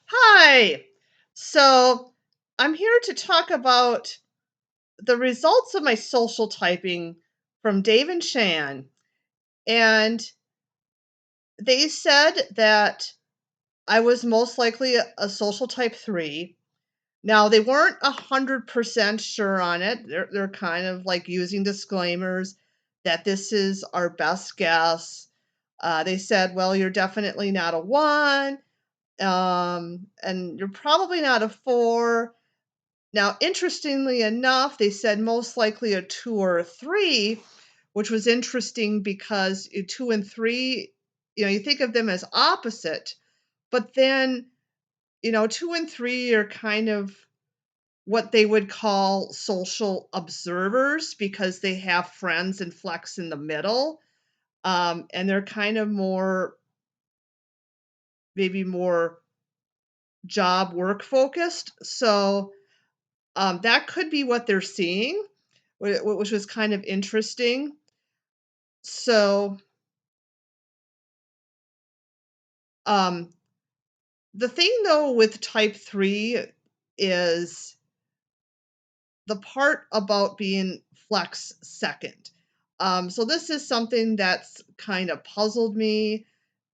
Hi. So I'm here to talk about the results of my social typing from Dave and Shan. And they said that I was most likely a social type 3. Now, they weren't 100% sure on it. They're kind of like using disclaimers that this is our best guess. They said, well, you're definitely not a 1, and you're probably not a 4. Now, interestingly enough, they said most likely a 2 or a 3, which was interesting because 2 and 3, you think of them as opposite, but then, 2 and 3 are kind of what they would call social observers because they have friends and flex in the middle. And they're kind of maybe more job work focused. So that could be what they're seeing, which was kind of interesting. So, um, the thing though with type 3 is the part about being flex second. So this is something that's kind of puzzled me,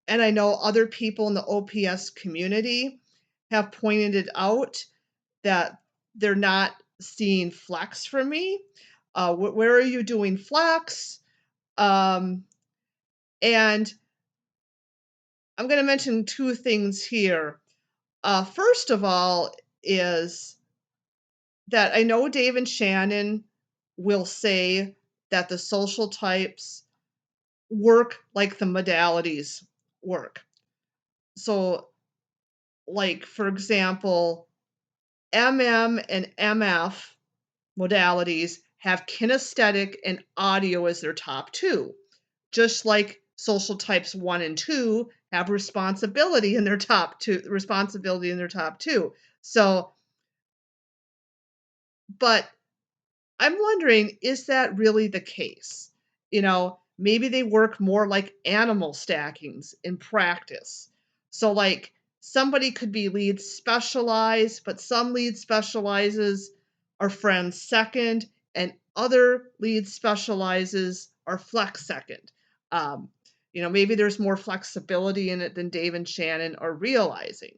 and I know other people in the OPS community have pointed it out that they're not seeing flex for me. Where are you doing flex? Um, and I'm going to mention two things here. First of all, is that I know Dave and Shannon will say that the social types work like the modalities work. So, like, for example, MM and MF modalities have kinesthetic and audio as their top two, just like social types 1 and 2 have responsibility in their top two. So, but I'm wondering, is that really the case? Maybe they work more like animal stackings in practice. So, like, somebody could be lead specialized, but some lead specializes are friends second, and other lead specializes are flex second. Um, maybe there's more flexibility in it than Dave and Shannon are realizing.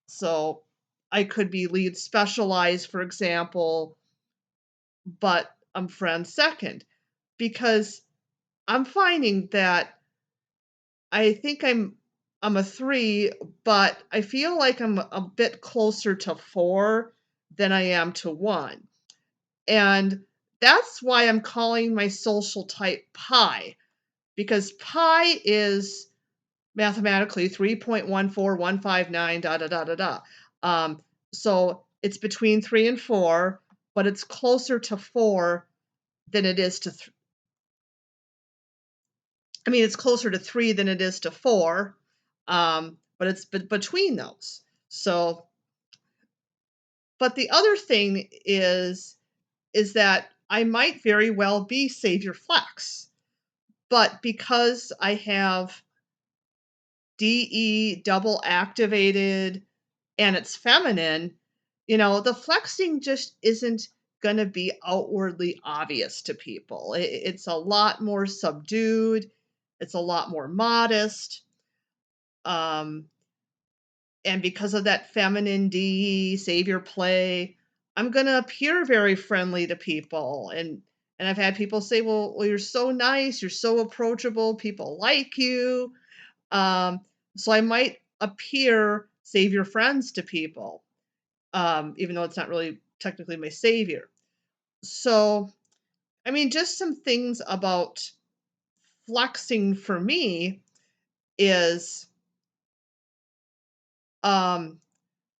So, I could be lead specialized, for example, but I'm friends second because I'm finding that I think I'm a 3, but I feel like I'm a bit closer to 4 than I am to 1. And that's why I'm calling my social type pi, because pi is mathematically 3.14159 da da da da da. Um, so it's between 3 and 4, but it's closer to 4 than it is to it's closer to 3 than it is to 4, but it's between those. So, but the other thing is that I might very well be Savior Flex, but because I have DE double activated and it's feminine, the flexing just isn't going to be outwardly obvious to people. It's a lot more subdued, it's a lot more modest. Um, and because of that feminine D savior play, I'm gonna appear very friendly to people. And I've had people say, well, you're so nice, you're so approachable, people like you. Um, so I might appear savior friends to people, even though it's not really technically my savior. So, just some things about flexing for me is um,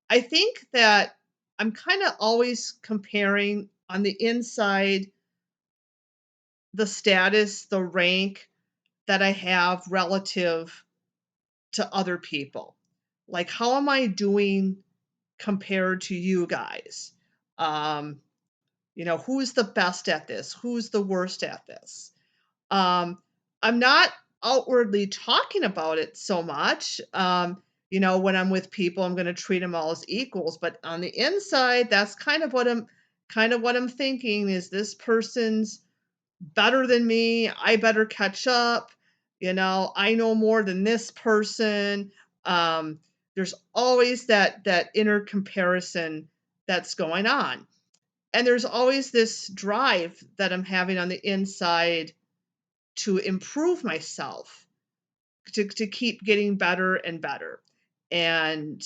I think that I'm kind of always comparing on the inside the status, the rank that I have relative to other people. Like, how am I doing compared to you guys? Um, who's the best at this? Who's the worst at this? Um, I'm not outwardly talking about it so much. When I'm with people, I'm going to treat them all as equals. But on the inside, that's kind of what I'm thinking is this person's better than me. I better catch up. I know more than this person. Um, there's always that inner comparison that's going on. And there's always this drive that I'm having on the inside to improve myself, to keep getting better and better. And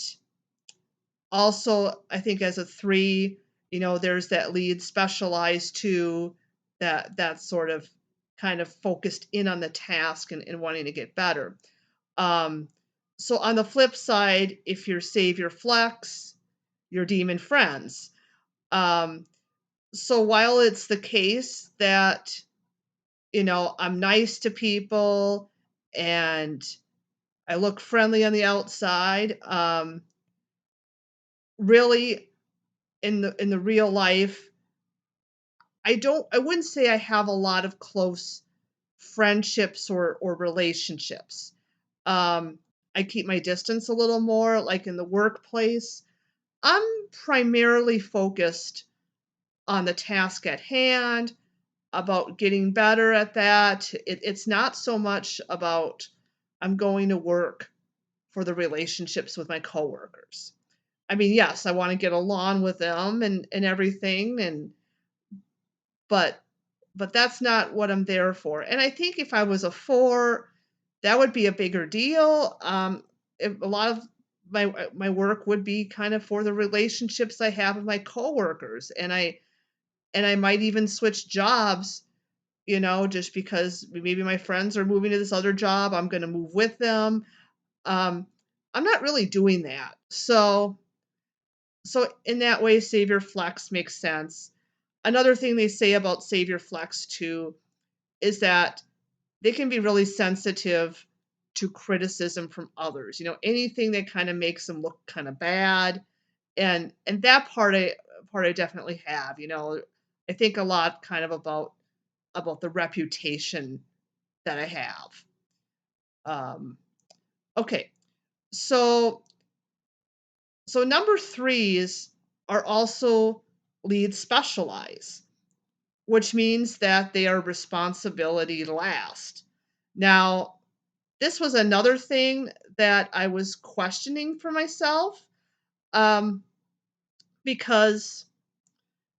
also, I think as a three, there's that lead specialized too, that's sort of kind of focused in on the task and wanting to get better. Um, so on the flip side, if you're Savior Flex, you're Demon Friends. Um, so while it's the case that, I'm nice to people and I look friendly on the outside, really in the real life, I wouldn't say I have a lot of close friendships or relationships. Um, I keep my distance a little more, like in the workplace. I'm primarily focused on the task at hand, about getting better at that. It's not so much about I'm going to work for the relationships with my coworkers. I mean, yes, I want to get along with them and everything, but but that's not what I'm there for. And I think if I was a four, that would be a bigger deal. A lot of my work would be kind of for the relationships I have with my coworkers, and I might even switch jobs, just because maybe my friends are moving to this other job, I'm going to move with them. Um, I'm not really doing that. So in that way, Savior Flex makes sense. Another thing they say about Savior Flex too is that they can be really sensitive to criticism from others. Anything that kind of makes them look kind of bad, and that part I definitely have. I think a lot kind of about the reputation that I have. Okay, so number threes are also lead specialize, which means that they are responsibility last. Now, this was another thing that I was questioning for myself, um, because,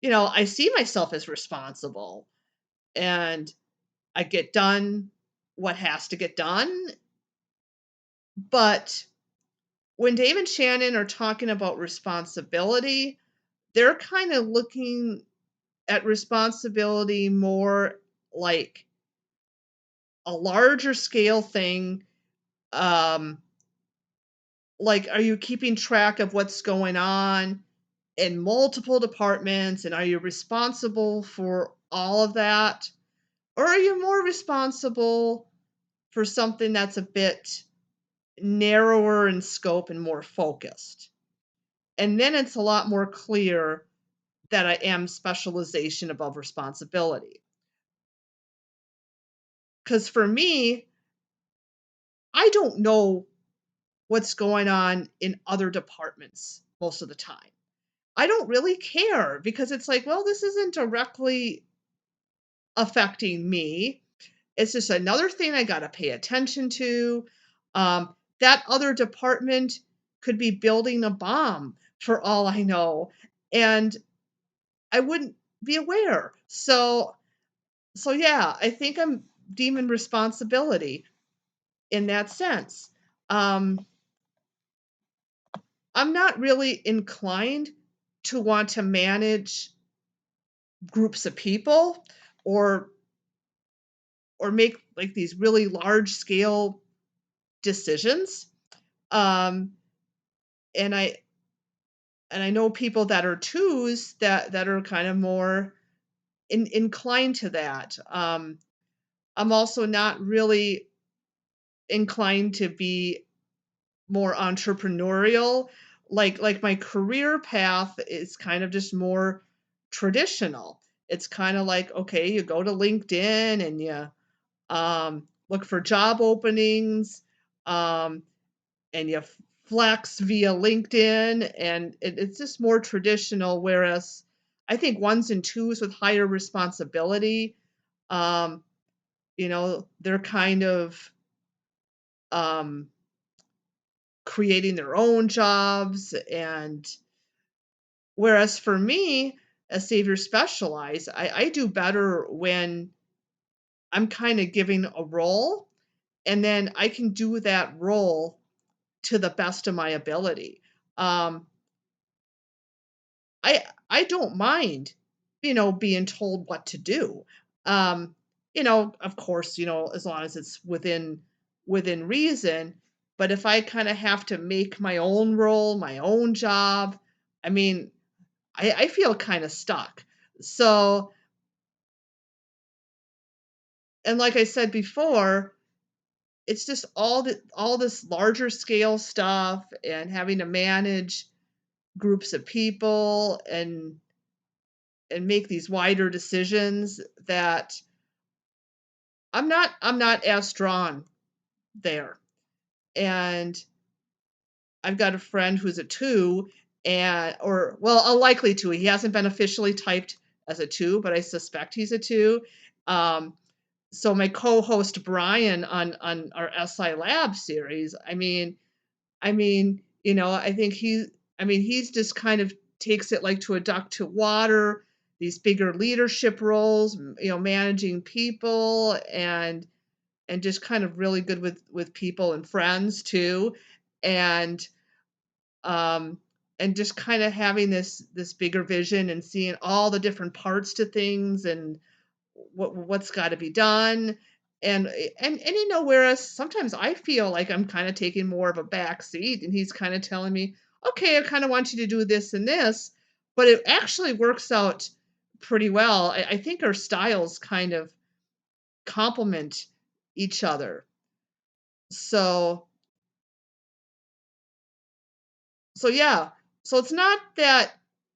I see myself as responsible and I get done what has to get done. But when Dave and Shannon are talking about responsibility, they're kind of looking at responsibility more like a larger scale thing. Um, like, are you keeping track of what's going on in multiple departments, and are you responsible for all of that? Or are you more responsible for something that's a bit narrower in scope and more focused? And then it's a lot more clear that I am specialization above responsibility. Because for me, I don't know what's going on in other departments most of the time. I don't really care because it's like, well, this isn't directly affecting me. It's just another thing I got to pay attention to. That other department could be building a bomb for all I know, and I wouldn't be aware. So yeah, I think I'm demon responsibility in that sense. Um, I'm not really inclined to want to manage groups of people or make like these really large scale decisions. Um, and I know people that are twos that are kind of more inclined to that. I'm also not really inclined to be more entrepreneurial. Like my career path is kind of just more traditional. It's kind of like, okay, you go to LinkedIn and you look for job openings, um, and you flex via LinkedIn, and it's just more traditional. Whereas I think ones and twos with higher responsibility, um, they're kind of um, creating their own jobs. And whereas for me, as Savior Specialized, I do better when I'm kind of giving a role, and then I can do that role to the best of my ability. Um, I don't mind, being told what to do. Um, of course, as long as it's within reason. But if I kind of have to make my own role, my own job, I mean, I feel kind of stuck. So, and like I said before, it's just all this larger scale stuff and having to manage groups of people and make these wider decisions that I'm not as strong there. And I've got a friend who's a two, and or well, a likely two. He hasn't been officially typed as a two, but I suspect he's a two. Um, so my co-host Brian on our SI Lab series, I think he's just kind of takes it like to a duck to water, these bigger leadership roles, managing people and just kind of really good with people and friends too. And um and just kind of having this bigger vision and seeing all the different parts to things and what's got to be done. And whereas sometimes I feel like I'm kind of taking more of a back seat and he's kind of telling me, okay, I kind of want you to do this and this, but it actually works out pretty well. I think our styles kind of complement each other. So yeah, so it's not that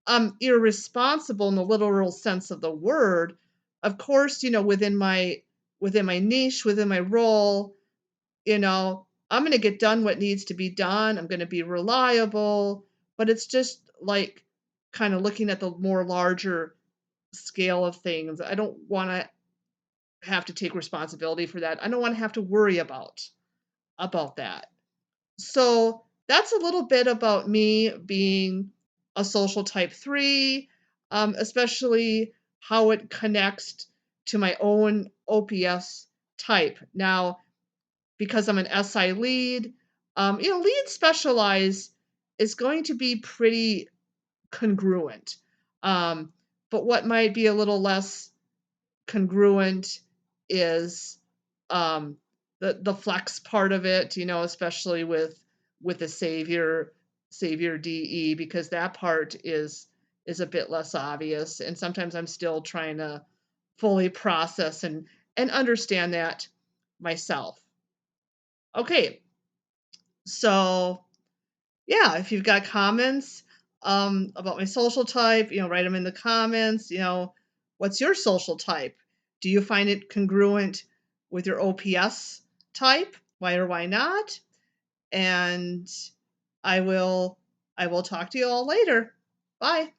I'm irresponsible in the literal sense of the word. Of course, within my niche, within my role, I'm going to get done what needs to be done. I'm going to be reliable, but it's just like kind of looking at the more larger scale of things. I don't want to have to take responsibility for that. I don't want to have to worry about that. So that's a little bit about me being a social type 3, especially how it connects to my own OPS type. Now, because I'm an SI lead, lead specialize is going to be pretty congruent. Um, but what might be a little less congruent is the flex part of it, especially with the savior DE, because that part is a bit less obvious, and sometimes I'm still trying to fully process and understand that myself. Okay, so yeah, if you've got comments about my social type, write them in the comments. What's your social type? Do you find it congruent with your OPS type? Why or why not? And I will I will talk to you all later. Bye.